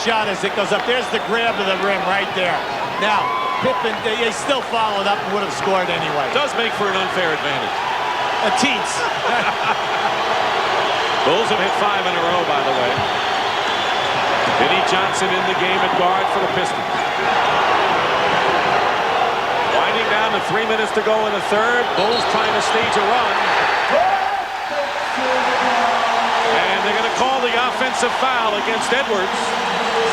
shot as it goes up. There's the grab of the rim right there. Now, Pippen, they still followed up and would have scored anyway. Does make for an unfair advantage. A teens. Bulls have hit 5 in a row, by the way. Vinnie Johnson in the game at guard for the Pistons. Winding down to 3 minutes to go in the third. Bulls trying to stage a run. And they're going to call the offensive foul against Edwards.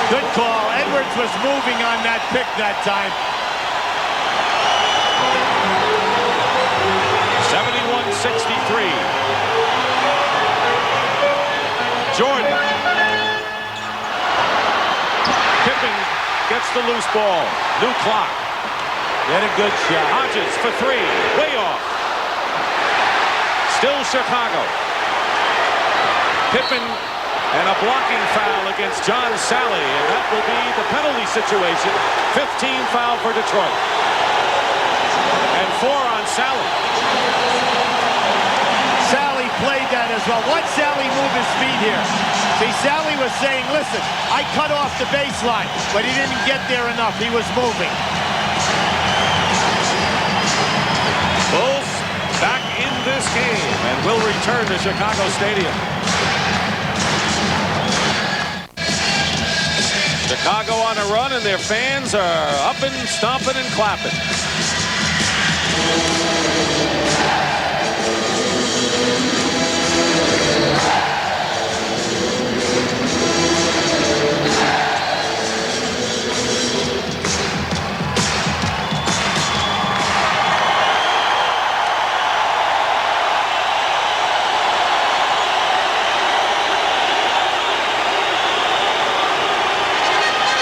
Good call. Edwards was moving on that pick that time. 71-63. Jordan. Pippen gets the loose ball. New clock. Get a good shot. Hodges for 3. Way off. Still Chicago. Pippen and a blocking foul against John Sally, and that will be the penalty situation. 15 foul for Detroit. And 4 on Sally. Sally played that as well. Watch Sally move his feet here. See, Sally was saying, listen, I cut off the baseline, but he didn't get there enough. He was moving. Bulls back in this game and will return to Chicago Stadium. Chicago on a run, and their fans are up and stomping and clapping.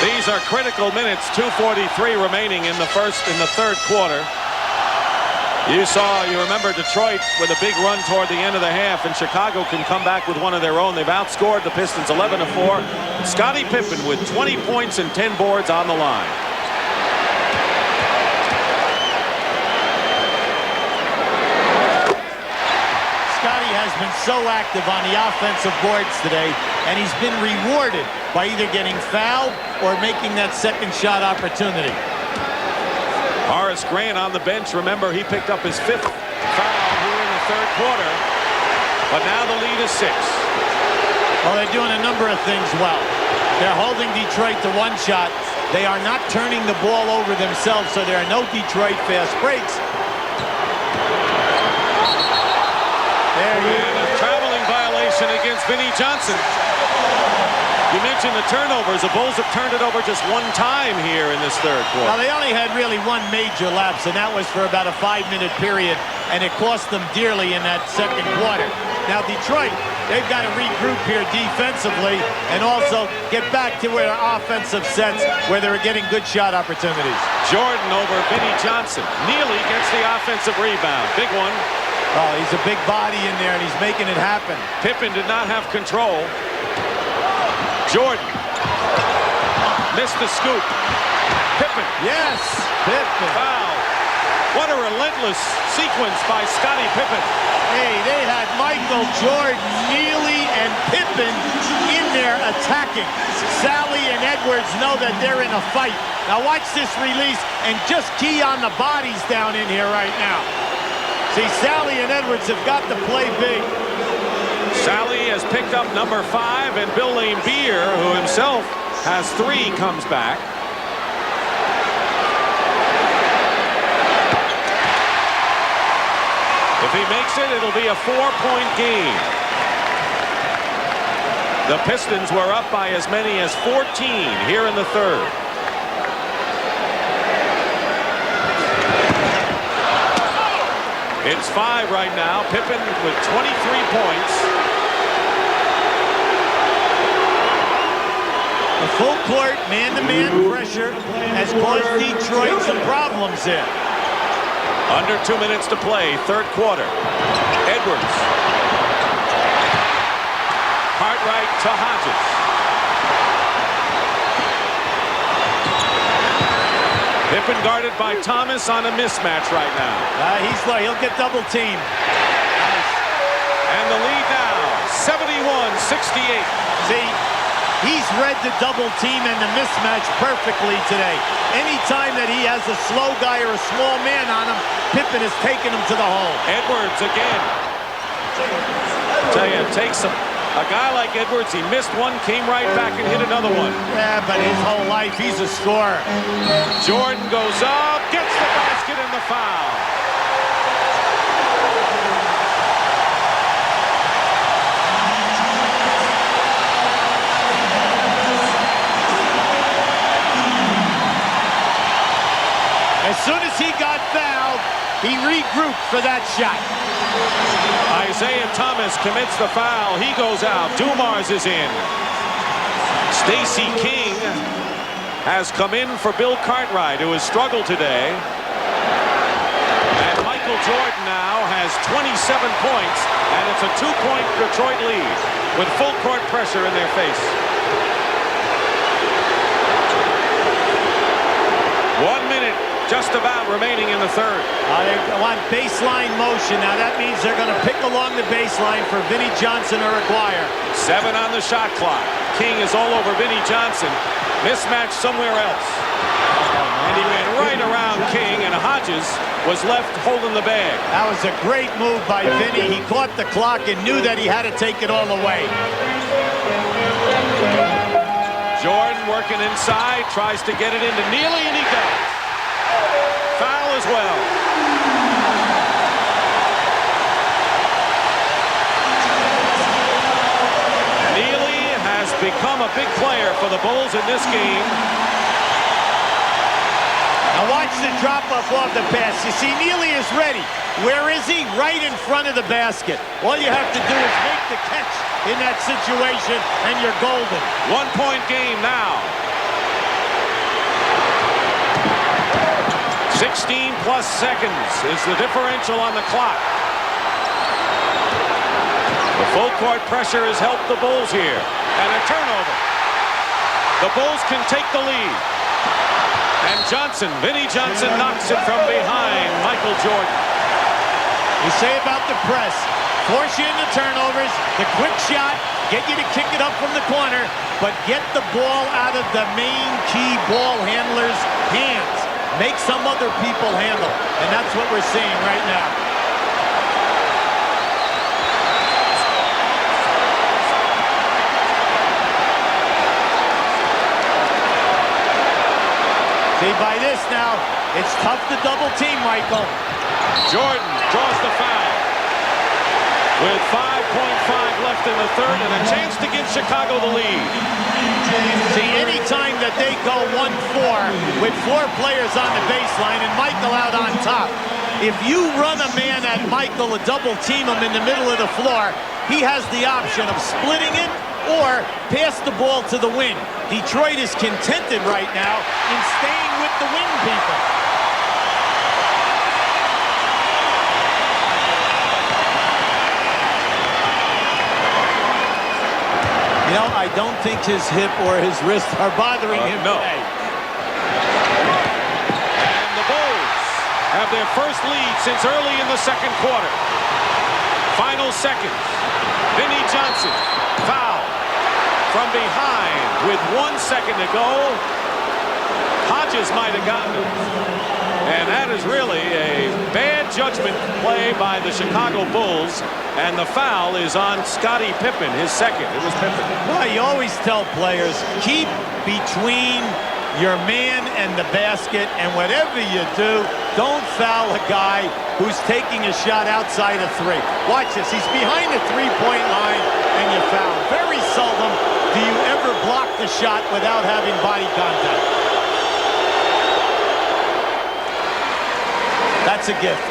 These are critical minutes. 2:43 remaining in the third quarter. You remember Detroit with a big run toward the end of the half, and Chicago can come back with one of their own. They've outscored the Pistons 11-4. Scottie Pippen with 20 points and 10 boards on the line. Scottie has been so active on the offensive boards today, and he's been rewarded by either getting fouled or making that second shot opportunity. Horace Grant on the bench. Remember, he picked up his 5th foul here in the third quarter, but now the lead is 6. Well, they're doing a number of things well. They're holding Detroit to 1 shot. They are not turning the ball over themselves, so there are no Detroit fast breaks. There he is. And a traveling violation against Vinnie Johnson. You mentioned the turnovers. The Bulls have turned it over just 1 time here in this third quarter. Well, they only had really 1 major lapse, and that was for about a 5-minute period, and it cost them dearly in that second quarter. Now, Detroit, they've got to regroup here defensively and also get back to their offensive sets where they were getting good shot opportunities. Jordan over Vinnie Johnson. Neely gets the offensive rebound. Big one. Oh, he's a big body in there, and he's making it happen. Pippen did not have control. Jordan missed the scoop. Pippen. Yes, Pippen. Foul. What a relentless sequence by Scottie Pippen. Hey, they had Michael Jordan, Neely, and Pippen in there attacking. Sally and Edwards know that they're in a fight. Now watch this release and just key on the bodies down in here right now. See, Sally and Edwards have got to play big. Sally has picked up number 5, and Bill Laimbeer, who himself has 3, comes back. If he makes it, it'll be a 4-point game. The Pistons were up by as many as 14 here in the third. It's 5 right now. Pippen with 23 points. The full court man-to-man pressure has caused Detroit some problems here. Under 2 minutes to play, third quarter. Edwards. Cartwright to Hodges. Pippen guarded by Thomas on a mismatch right now. He'll get double teamed. Nice. And the lead now, 71-68. See, He's read the double team and the mismatch perfectly today. Anytime that he has a slow guy or a small man on him, Pippen is taking him to the hole. Edwards again. Tell you, it takes a guy like Edwards. He missed one, came right back and hit another one. Yeah, but his whole life, he's a scorer. Jordan goes up, gets the basket and the foul. As soon as he got fouled, he regrouped for that shot. Isaiah Thomas commits the foul. He goes out. Dumars is in. Stacey King has come in for Bill Cartwright, who has struggled today. And Michael Jordan now has 27 points, and it's a 2-point Detroit lead with full court pressure in their face. 1 minute just about remaining in the third. They want baseline motion. Now that means they're going to pick along the baseline for Vinnie Johnson or Aguirre. 7 on the shot clock. King is all over Vinnie Johnson. Mismatch somewhere else. And he ran right around King, and Hodges was left holding the bag. That was a great move by Vinnie. He caught the clock and knew that he had to take it all away. Jordan working inside, tries to get it into Neely, and he does. Foul as well. Neely has become a big player for the Bulls in this game. Now watch the drop-off off the pass. You see, Neely is ready. Where is he? Right in front of the basket. All you have to do is make the catch in that situation, and you're golden. 1-point game now. 16 plus seconds is the differential on the clock. The full court pressure has helped the Bulls here. And a turnover. The Bulls can take the lead. And Johnson, Vinnie Johnson, knocks it from behind Michael Jordan. You say about the press, force you into turnovers, the quick shot, get you to kick it up from the corner, but get the ball out of the main key ball handler's hands. Make some other people handle. And that's what we're seeing right now. See, by this now, it's tough to double team, Michael. Jordan draws the foul. With 5.5 left in the third and a chance to give Chicago the lead. See, anytime that they go 1-4 with 4 players on the baseline and Michael out on top, if you run a man at Michael, a double team him in the middle of the floor, he has the option of splitting it or pass the ball to the wing. Detroit is contented right now in staying with the wing people. You know, I don't think his hip or his wrist are bothering him today. And the Bulls have their first lead since early in the second quarter. Final seconds. Vinnie Johnson, foul from behind with 1 second to go. Hodges might have gotten it. And that is really a bad judgment play by the Chicago Bulls. And the foul is on Scottie Pippen, his second. It was Pippen. Well, you always tell players, keep between your man and the basket, and whatever you do, don't foul a guy who's taking a shot outside of 3. Watch this. He's behind the 3-point line, and you foul. Very seldom do you ever block the shot without having body contact. That's a gift.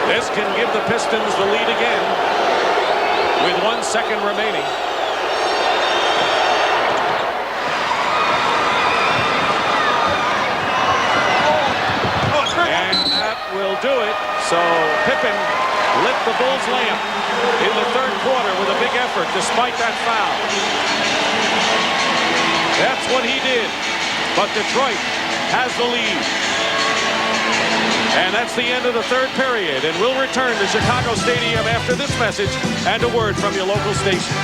This can give the Pistons the lead again with 1 second remaining. And that will do it. So Pippen lit the Bulls' lamp in the third quarter with a big effort despite that foul. That's what he did. But Detroit has the lead. And that's the end of the third period. And we'll return to Chicago Stadium after this message and a word from your local station.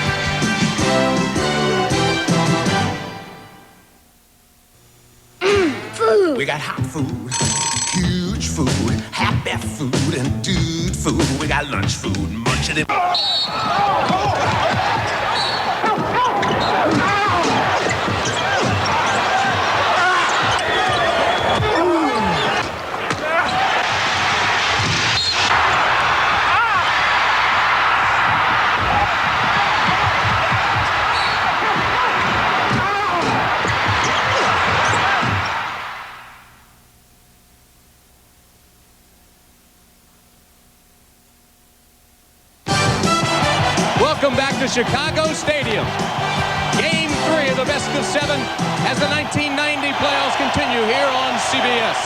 Food. We got hot food, huge food, happy food, and dude food. We got lunch food, munching it. Welcome back to Chicago Stadium. Game 3 of the best of 7 as the 1990 playoffs continue here on CBS.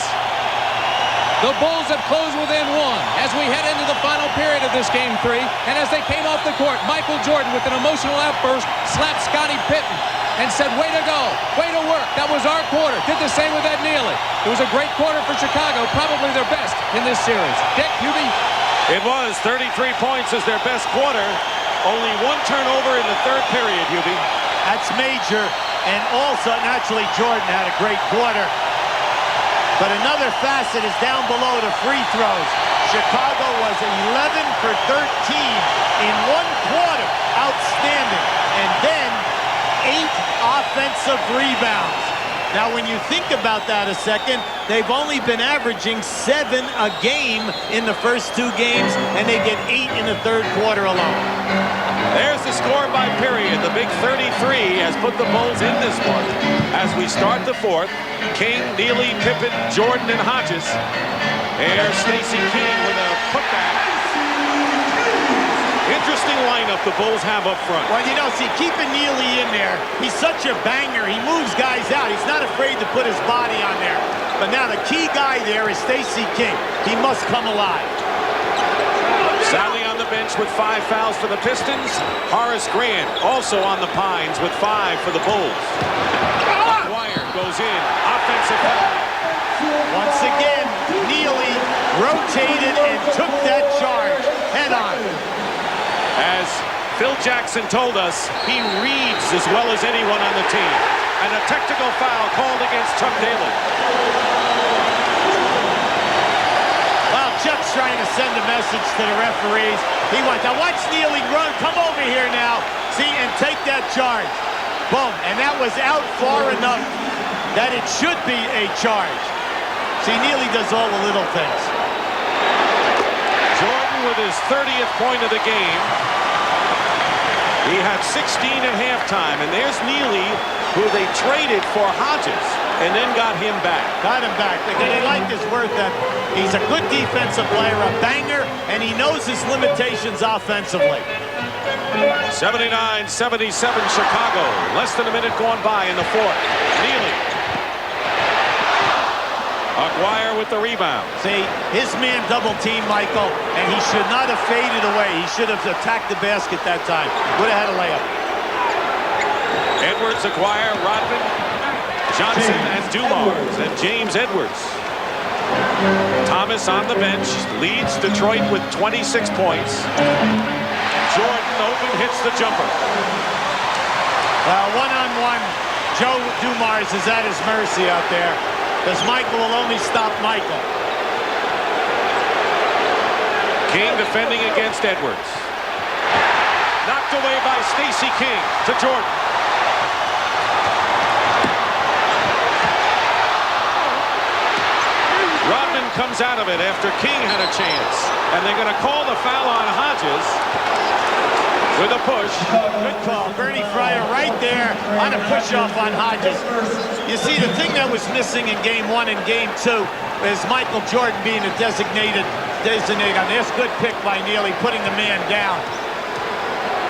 The Bulls have closed within 1 as we head into the final period of this Game 3. And as they came off the court, Michael Jordan with an emotional outburst slapped Scottie Pippen and said, "Way to go, way to work. That was our quarter." Did the same with Ed Nealy. It was a great quarter for Chicago, probably their best in this series. Dick, Hubie? It was 33 points as their best quarter. Only 1 turnover in the third period, Hubie. That's major. And also, naturally, Jordan had a great quarter. But another facet is down below the free throws. Chicago was 11 for 13 in 1 quarter. Outstanding. And then 8 offensive rebounds. Now, when you think about that a second, they've only been averaging 7 a game in the first 2 games, and they get 8 in the third quarter alone. There's the score by period. The big 33 has put the Bulls in this one. As we start the fourth, King, Nealy, Pippen, Jordan, and Hodges. There's Stacey King with a putback. Interesting lineup the Bulls have up front. Well, you know, see, keeping Nealy in there, he's such a banger. He moves guys out. He's not afraid to put his body on there. But now the key guy there is Stacey King. He must come alive. Sally on the bench with 5 fouls for the Pistons. Horace Grant also on the Pines with 5 for the Bulls. Wire goes in. Offensive foul. Once again, Nealy rotated and took that charge head on. As Phil Jackson told us, he reads as well as anyone on the team. And a technical foul called against Chuck Daly. Well, Chuck's trying to send a message to the referees. He wants, now watch Nealy run. Come over here now. See, and take that charge. Boom. And that was out far enough that it should be a charge. See, Nealy does all the little things. Jordan with his 30th point of the game. He had 16 at halftime, and there's Nealy, who they traded for Hodges, and then got him back. Got him back. Because they like his worth that he's a good defensive player, a banger, and he knows his limitations offensively. 79-77 Chicago. Less than a minute gone by in the fourth. Nealy. Aguirre with the rebound. See, his man double-teamed Michael, and he should not have faded away. He should have attacked the basket that time. Would have had a layup. Edwards, Aguirre, Rodman, Johnson, and Dumars, and James Edwards. Thomas on the bench leads Detroit with 26 points. Jordan open, hits the jumper. Well, one-on-one, Joe Dumars is at his mercy out there, because Michael will only stop Michael. King defending against Edwards. Knocked away by Stacey King to Jordan. Rodman comes out of it after King had a chance. And they're going to call the foul on Hodges with a push. Good call. Bernie Fryer right there on a push-off on Hodges. You see, the thing that was missing in Game 1 and Game 2 is Michael Jordan being a designated on this. Good pick by Nealy, putting the man down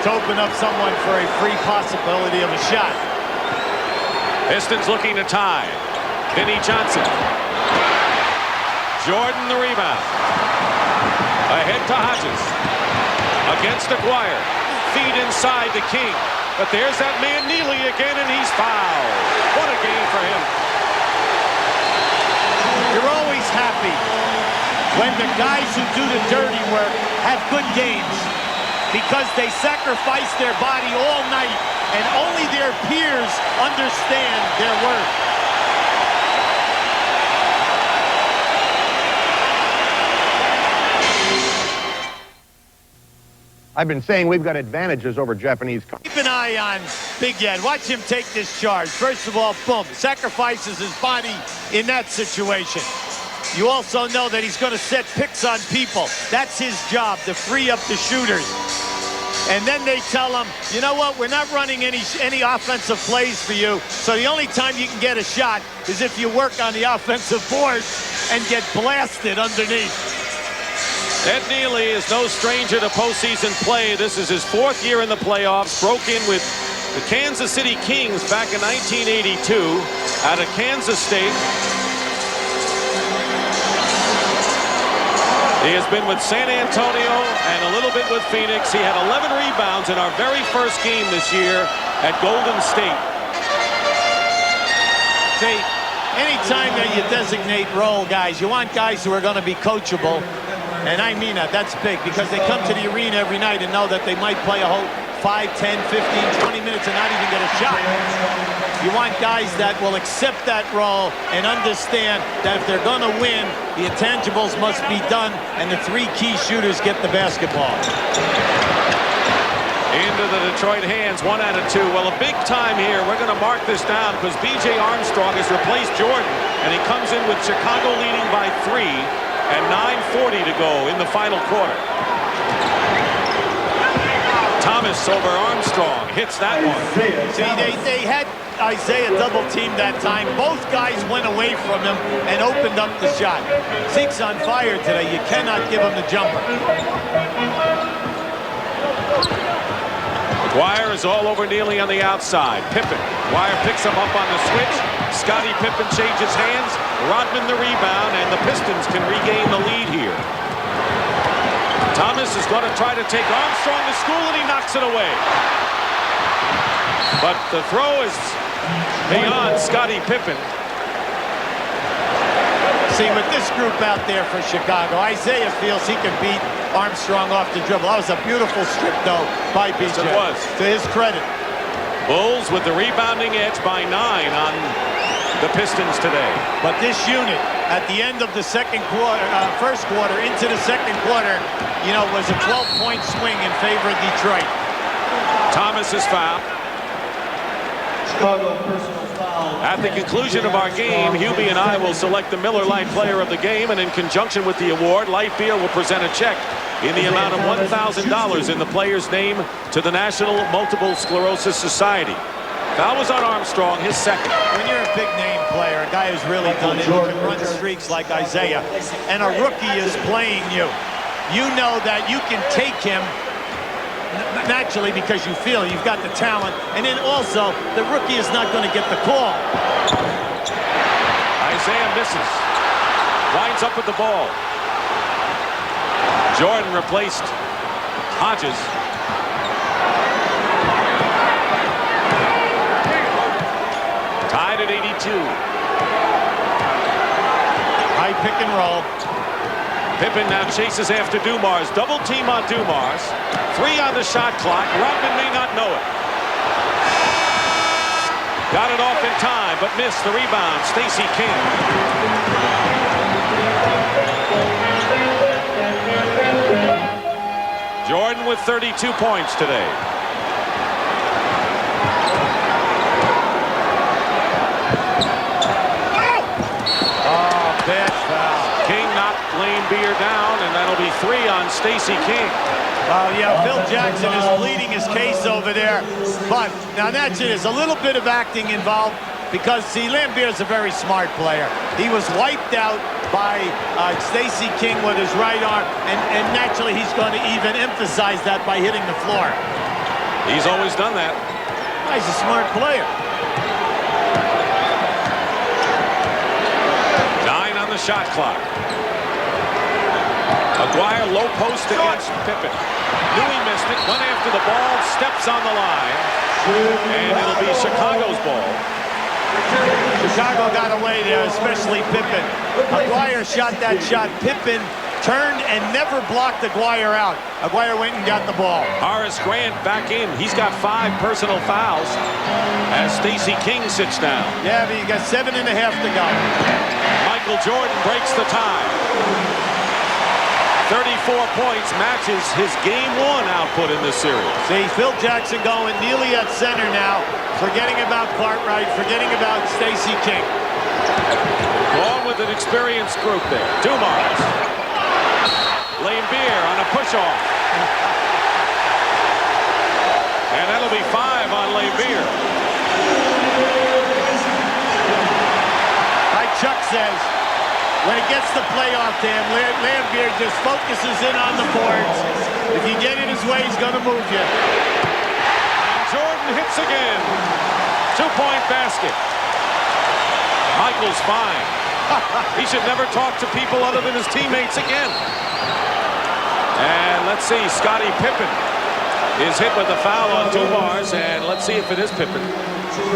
to open up someone for a free possibility of a shot. Pistons looking to tie. Vinnie Johnson. Jordan the rebound. Ahead to Hodges. Against Aguirre. Feed inside to King. But there's that man Nealy again, and he's fouled. What a game for him. You're always happy when the guys who do the dirty work have good games because they sacrifice their body all night and only their peers understand their worth. I've been saying we've got advantages over Japanese. Keep an eye on Big Ed. Watch him take this charge. First of all, boom, sacrifices his body in that situation. You also know that he's going to set picks on people. That's his job, to free up the shooters. And then they tell him, you know what, we're not running any offensive plays for you, so the only time you can get a shot is if you work on the offensive boards and get blasted underneath. Ed Nealy is no stranger to postseason play. This is his 4th year in the playoffs. Broke in with the Kansas City Kings back in 1982 out of Kansas State. He has been with San Antonio and a little bit with Phoenix. He had 11 rebounds in our very first game this year at Golden State. See, anytime that you designate role guys, you want guys who are going to be coachable. And I mean that. That's big because they come to the arena every night and know that they might play a whole 5, 10, 15, 20 minutes and not even get a shot. You want guys that will accept that role and understand that if they're going to win, the intangibles must be done, and the 3 key shooters get the basketball. Into the Detroit hands, 1 out of 2. Well, a big time here. We're going to mark this down because B.J. Armstrong has replaced Jordan, and he comes in with Chicago leading by 3 and 9:40 to go in the final quarter. Thomas over Armstrong hits that one. See, they had Isaiah double teamed that time. Both guys went away from him and opened up the shot. Zeke's on fire today. You cannot give him the jumper. Dwyer is all over Nealy on the outside. Pippen. Dwyer picks him up on the switch. Scottie Pippen changes hands. Rodman the rebound, and the Pistons can regain the lead here. Thomas is going to try to take Armstrong to school, and he knocks it away. But the throw is beyond Scottie Pippen. See, with this group out there for Chicago, Isaiah feels he can beat Armstrong off the dribble. That was a beautiful strip, though, by B.J. Yes, it was. To his credit. Bulls with the rebounding edge by 9 on the Pistons today. But this unit, at the end of the first quarter, into the second quarter, you know, was a 12-point swing in favor of Detroit. Thomas is fouled. Chicago personal foul. At the conclusion of our game, Hubie and I will select the Miller Lite Player of the Game, and in conjunction with the award, Light Beer will present a check in the amount of $1,000 in the player's name to the National Multiple Sclerosis Society. Foul was on Armstrong, his second. When you're a big-name player, a guy who's really done it, who can run streaks like Isaiah, and a rookie is playing you, you know that you can take him naturally because you feel you've got the talent, and then also the rookie is not going to get the call. Isaiah misses. Winds up with the ball. Jordan replaced Hodges. Tied at 82. High pick and roll. Pippen now chases after Dumars. Double team on Dumars. 3 on the shot clock. Rodman may not know it. Got it off in time, but missed the rebound. Stacey King. Jordan with 32 points today. Bad foul. King knocked Lane Beer down, and that'll be 3 on Stacey King. Yeah, Phil Jackson is pleading his case over there. But now that's it. There's a little bit of acting involved because, see, Lambier's a very smart player. He was wiped out by Stacey King with his right arm, and naturally he's going to even emphasize that by hitting the floor. He's always done that. He's a smart player. 9 on the shot clock. Aguirre low post against Pippen. Knew he missed it. Went after the ball. Steps on the line. And it'll be Chicago's ball. Chicago got away there, especially Pippen. Aguirre shot that shot. Pippen turned and never blocked Aguirre out. Aguirre went and got the ball. Horace Grant back in. He's got 5 personal fouls as Stacey King sits down. Yeah, but you got 7.5 to go. Michael Jordan breaks the tie. 34 points matches his Game 1 output in this series. See, Phil Jackson going Neely at center now, forgetting about Cartwright, forgetting about Stacey King. Along with an experienced group there. Dumars. Lane Beer on a push-off. And that'll be 5 on Lane Beer. Like Chuck says, when it gets to playoff time, Lambier just focuses in on the boards. If you get in his way, he's going to move you. And Jordan hits again. 2-point basket. Michael's fine. He should never talk to people other than his teammates again. And let's see, Scottie Pippen is hit with a foul on Dumars, and let's see if it is Pippen.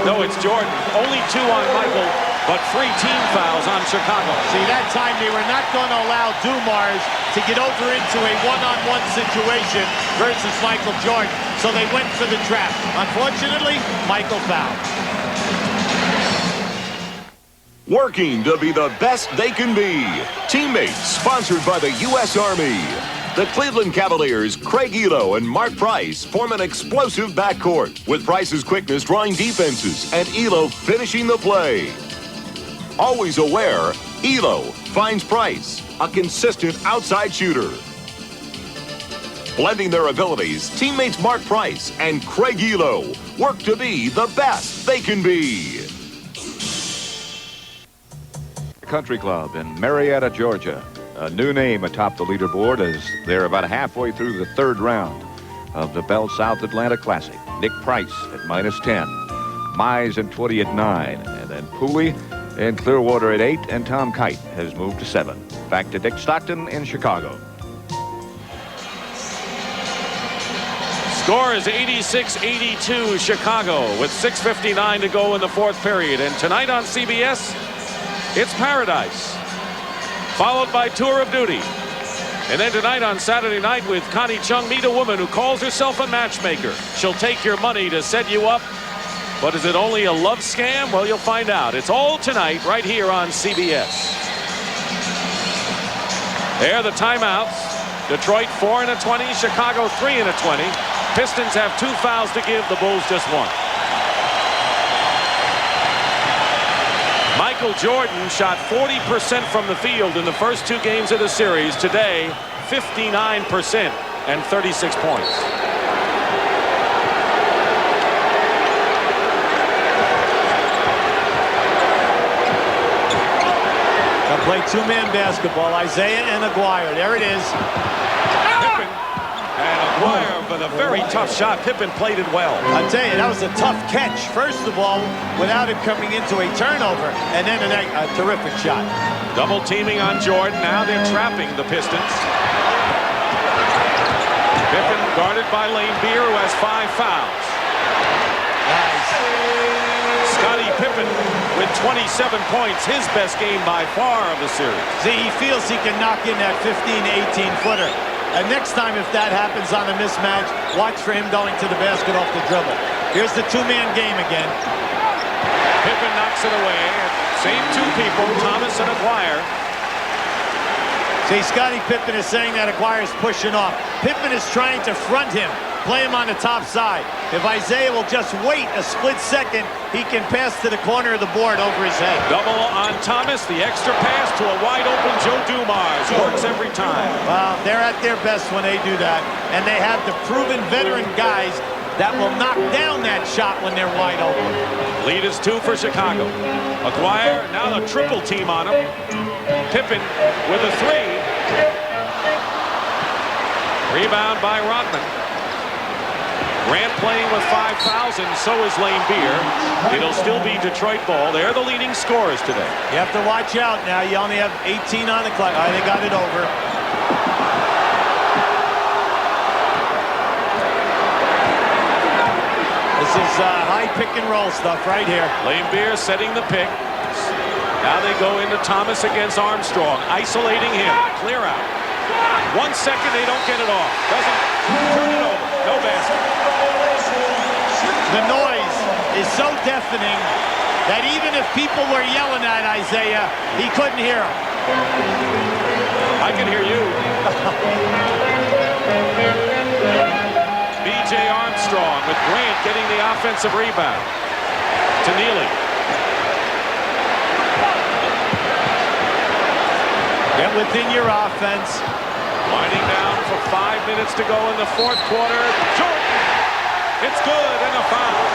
No, it's Jordan. Only 2 on Michael, but 3 team fouls on Chicago. See, that time they were not going to allow Dumars to get over into a one-on-one situation versus Michael Jordan, so they went for the trap. Unfortunately, Michael fouled. Working to be the best they can be. Teammates, sponsored by the U.S. Army. The Cleveland Cavaliers' Craig Elo and Mark Price form an explosive backcourt, with Price's quickness drawing defenses and Elo finishing the play. Always aware, Elo finds Price, a consistent outside shooter. Blending their abilities, teammates Mark Price and Craig Elo work to be the best they can be. Country Club in Marietta, Georgia. A new name atop the leaderboard as they're about halfway through the 3rd round of the Bell South Atlanta Classic. Nick Price at -10, Mize and 20 at 9, and then Pooley and Clearwater at 8, and Tom Kite has moved to 7. Back to Dick Stockton in Chicago. Score is 86-82 Chicago with 6:59 to go in the 4th period. And tonight on CBS, it's Paradise, followed by Tour of Duty. And then tonight on Saturday night with Connie Chung, meet a woman who calls herself a matchmaker. She'll take your money to set you up. But is it only a love scam? Well, you'll find out. It's all tonight right here on CBS. There are the timeouts. Detroit 4 and a 20, Chicago 3 and a 20. Pistons have 2 fouls to give, the Bulls just 1. Michael Jordan shot 40% from the field in the first 2 games of the series. Today, 59% and 36 points. They'll play 2-man basketball. Isaiah and Aguirre. There it is. Pippen and Aguirre with a very tough shot. Pippen played it well. I tell you, that was a tough catch. First of all, without it coming into a turnover, and then a terrific shot. Double teaming on Jordan. Now they're trapping the Pistons. Pippen guarded by Lane Beer, who has 5 fouls. Nice. Scottie Pippen with 27 points, his best game by far of the series. See, he feels he can knock in that 15, 18-footer. And next time, if that happens on a mismatch, watch for him going to the basket off the dribble. Here's the 2-man game again. Pippen knocks it away. Same 2 people, Thomas and Aguirre. See, Scottie Pippen is saying that Aguirre's pushing off. Pippen is trying to front him, play him on the top side. If Isaiah will just wait a split second, he can pass to the corner of the board over his head. Double on Thomas, the extra pass to a wide-open Joe Dumars. Works every time. Well, they're at their best when they do that. And they have the proven veteran guys that will knock down that shot when they're wide open. Lead is 2 for Chicago. Aguirre, now the triple team on him. Pippen with a 3. Rebound by Rodman. Grant playing with 5 fouls, and so is Lane Beer. It'll still be Detroit ball. They're the leading scorers today. You have to watch out now. You only have 18 on the clock. All right, they got it over. This is high pick and roll stuff right here. Lane Beer setting the pick. Now they go into Thomas against Armstrong, isolating him. Clear out. 1 second, they don't get it off. Doesn't turn it over. No basket. The noise is so deafening that even if people were yelling at Isaiah, he couldn't hear them. I can hear you. B.J. Armstrong with Grant getting the offensive rebound. To Neely. Get within your offense. Winding down for 5 minutes to go in the fourth quarter. Jordan. It's good and a foul.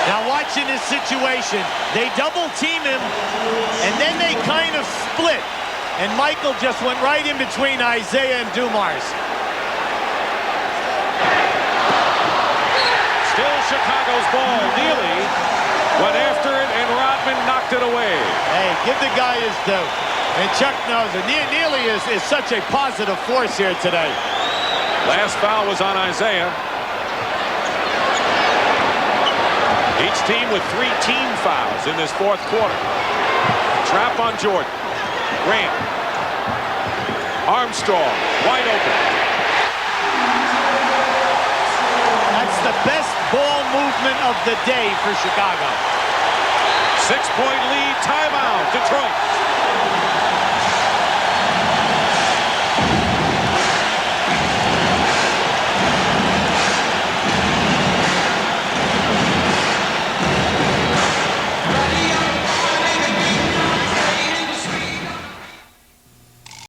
Now watching this situation, they double team him and then they kind of split. And Michael just went right in between Isaiah and Dumars. Still Chicago's ball. Neely went after it and Rodman knocked it away. Hey, give the guy his due. And Chuck knows it. Neely is such a positive force here today. Last foul was on Isaiah. Each team with 3 team fouls in this fourth quarter. Trap on Jordan. Grant. Armstrong. Wide open. That's the best ball movement of the day for Chicago. 6-point lead. Timeout. Detroit.